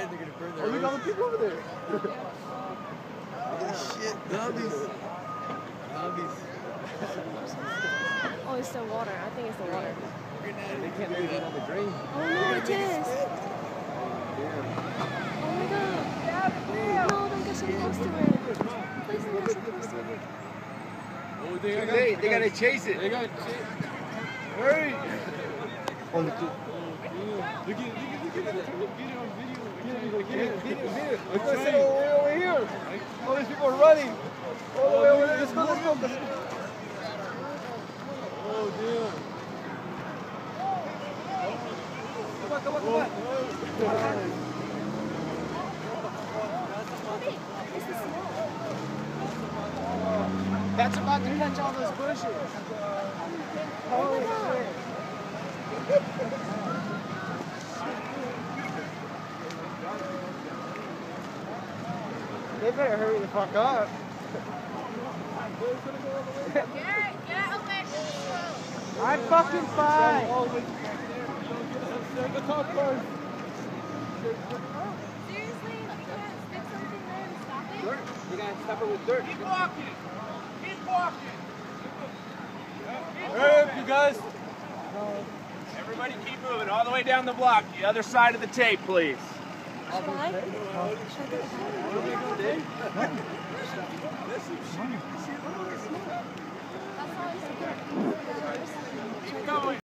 red, they're gonna burn their look at all the people over there. Holy shit, zombies. Zombies. Oh, it's the water. I think it's the water. They can't leave it on the drain. Oh no, it is. Oh my god. No, don't get so close to it. Please don't get so close to it. Oh, they gotta chase it. They gotta chase it. Hurry! Oh, look at it. Look at it. Video. Let's go sit all the way over here. All these people are running. All the way over there. Let's go. Oh, damn. Come on. That's about to catch all those bushes. Holy shit. They better hurry the fuck up. Get away. I'm fucking fine. The top first. Seriously? You can't stick something there and stop it? Dirt. You gotta stop it with dirt. Keep walking. Hurry up, you guys. Everybody keep moving all the way down the block. The other side of the tape, please. Should I? That's all I said. Keep going.